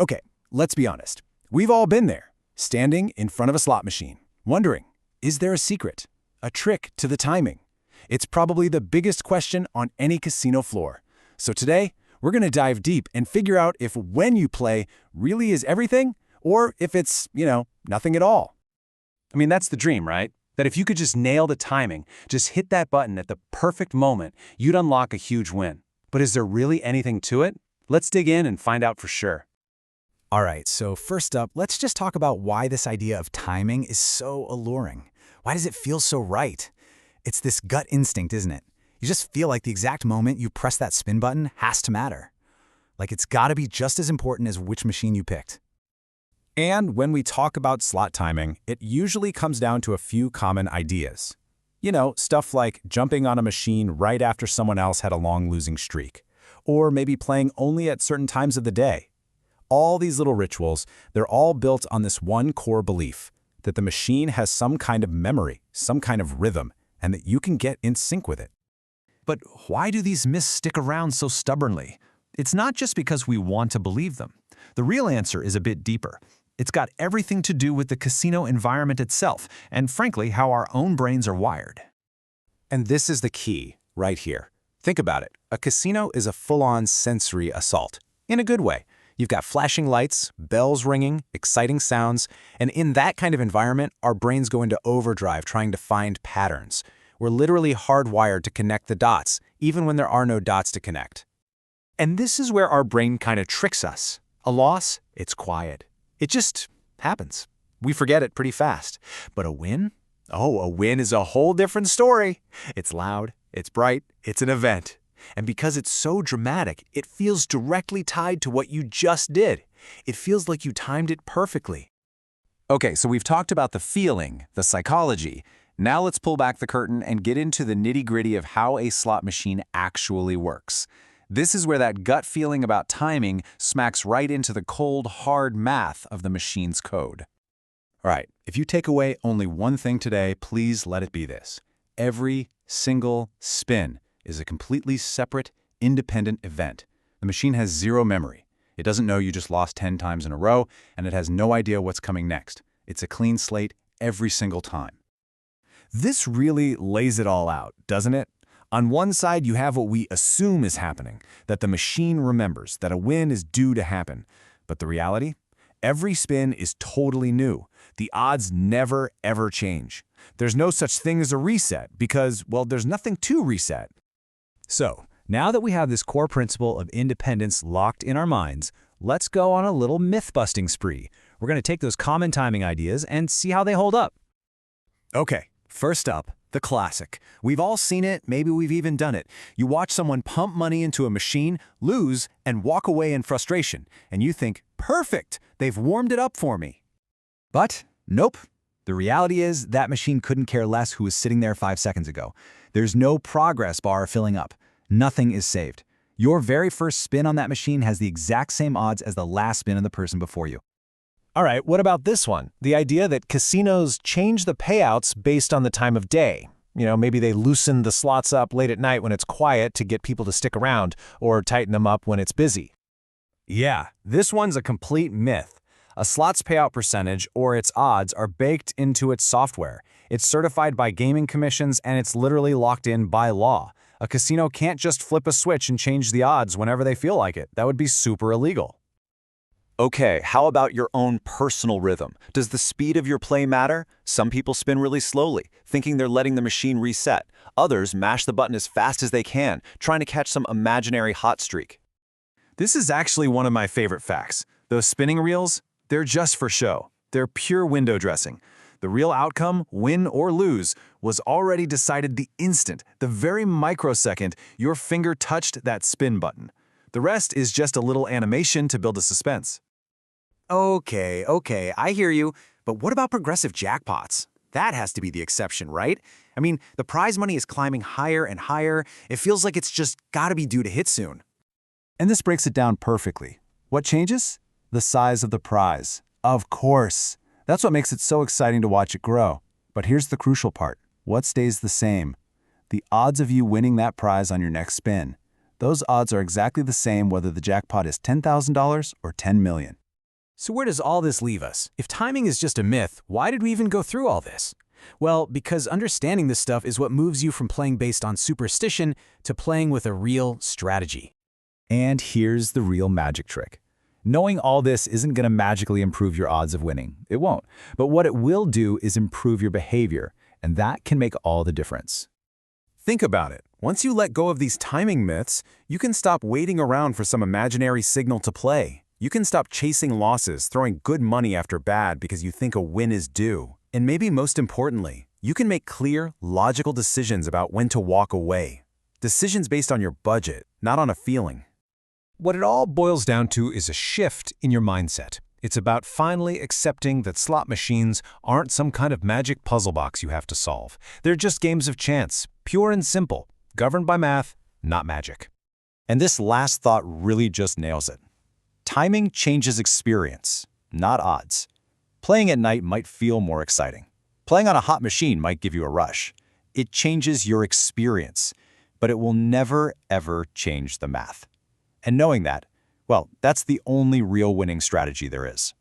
Okay, let's be honest. We've all been there, standing in front of a slot machine, wondering, is there a secret, a trick to the timing? It's probably the biggest question on any casino floor. So today, we're going to dive deep and figure out if when you play really is everything, or if it's, nothing at all. I mean, that's the dream, right? That if you could just nail the timing, just hit that button at the perfect moment, you'd unlock a huge win. But is there really anything to it? Let's dig in and find out for sure. All right, so first up, let's just talk about why this idea of timing is so alluring. Why does it feel so right? It's this gut instinct, isn't it? You just feel like the exact moment you press that spin button has to matter. Like it's got to be just as important as which machine you picked. And when we talk about slot timing, it usually comes down to a few common ideas. Stuff like jumping on a machine right after someone else had a long losing streak, or maybe playing only at certain times of the day. All these little rituals, they're all built on this one core belief, that the machine has some kind of memory, some kind of rhythm, and that you can get in sync with it. But why do these myths stick around so stubbornly? It's not just because we want to believe them. The real answer is a bit deeper. It's got everything to do with the casino environment itself, and frankly, how our own brains are wired. And this is the key, right here. Think about it. A casino is a full-on sensory assault, in a good way. You've got flashing lights, bells ringing, exciting sounds, and in that kind of environment, our brains go into overdrive trying to find patterns. We're literally hardwired to connect the dots, even when there are no dots to connect. And this is where our brain kind of tricks us. A loss, it's quiet. It just happens. We forget it pretty fast. But a win? Oh, a win is a whole different story. It's loud, it's bright, it's an event. And because it's so dramatic, it feels directly tied to what you just did. It feels like you timed it perfectly. Okay, so we've talked about the feeling, the psychology. Now let's pull back the curtain and get into the nitty-gritty of how a slot machine actually works. This is where that gut feeling about timing smacks right into the cold, hard math of the machine's code. All right, if you take away only one thing today, please let it be this. Every single spin is a completely separate, independent event. The machine has zero memory. It doesn't know you just lost 10 times in a row, and it has no idea what's coming next. It's a clean slate every single time. This really lays it all out, doesn't it? On one side, you have what we assume is happening, that the machine remembers, that a win is due to happen. But the reality? Every spin is totally new. The odds never, ever change. There's no such thing as a reset because, well, there's nothing to reset. So, now that we have this core principle of independence locked in our minds, let's go on a little myth-busting spree. We're going to take those common timing ideas and see how they hold up. Okay, first up, the classic. We've all seen it, maybe we've even done it. You watch someone pump money into a machine, lose, and walk away in frustration, and you think, perfect, they've warmed it up for me. But nope. The reality is that machine couldn't care less who was sitting there 5 seconds ago. There's no progress bar filling up. Nothing is saved. Your very first spin on that machine has the exact same odds as the last spin of the person before you. All right, what about this one? The idea that casinos change the payouts based on the time of day. Maybe they loosen the slots up late at night when it's quiet to get people to stick around, or tighten them up when it's busy. Yeah, this one's a complete myth. A slot's payout percentage, or its odds, are baked into its software. It's certified by gaming commissions, and it's literally locked in by law. A casino can't just flip a switch and change the odds whenever they feel like it. That would be super illegal. Okay, how about your own personal rhythm? Does the speed of your play matter? Some people spin really slowly, thinking they're letting the machine reset. Others mash the button as fast as they can, trying to catch some imaginary hot streak. This is actually one of my favorite facts. Those spinning reels, they're just for show. They're pure window dressing. The real outcome, win or lose, was already decided the instant, the very microsecond, your finger touched that spin button. The rest is just a little animation to build a suspense. Okay, I hear you. But what about progressive jackpots? That has to be the exception, right? I mean, the prize money is climbing higher and higher. It feels like it's just gotta be due to hit soon. And this breaks it down perfectly. What changes? The size of the prize. Of course. That's what makes it so exciting to watch it grow. But here's the crucial part. What stays the same? The odds of you winning that prize on your next spin. Those odds are exactly the same whether the jackpot is $10,000 or $10 million. So where does all this leave us? If timing is just a myth, why did we even go through all this? Well, because understanding this stuff is what moves you from playing based on superstition to playing with a real strategy. And here's the real magic trick. Knowing all this isn't going to magically improve your odds of winning. It won't. But what it will do is improve your behavior, and that can make all the difference. Think about it. Once you let go of these timing myths, you can stop waiting around for some imaginary signal to play. You can stop chasing losses, throwing good money after bad because you think a win is due. And maybe most importantly, you can make clear, logical decisions about when to walk away. Decisions based on your budget, not on a feeling. What it all boils down to is a shift in your mindset. It's about finally accepting that slot machines aren't some kind of magic puzzle box you have to solve. They're just games of chance, pure and simple, governed by math, not magic. And this last thought really just nails it. Timing changes experience, not odds. Playing at night might feel more exciting. Playing on a hot machine might give you a rush. It changes your experience, but it will never, ever change the math. And knowing that, well, that's the only real winning strategy there is.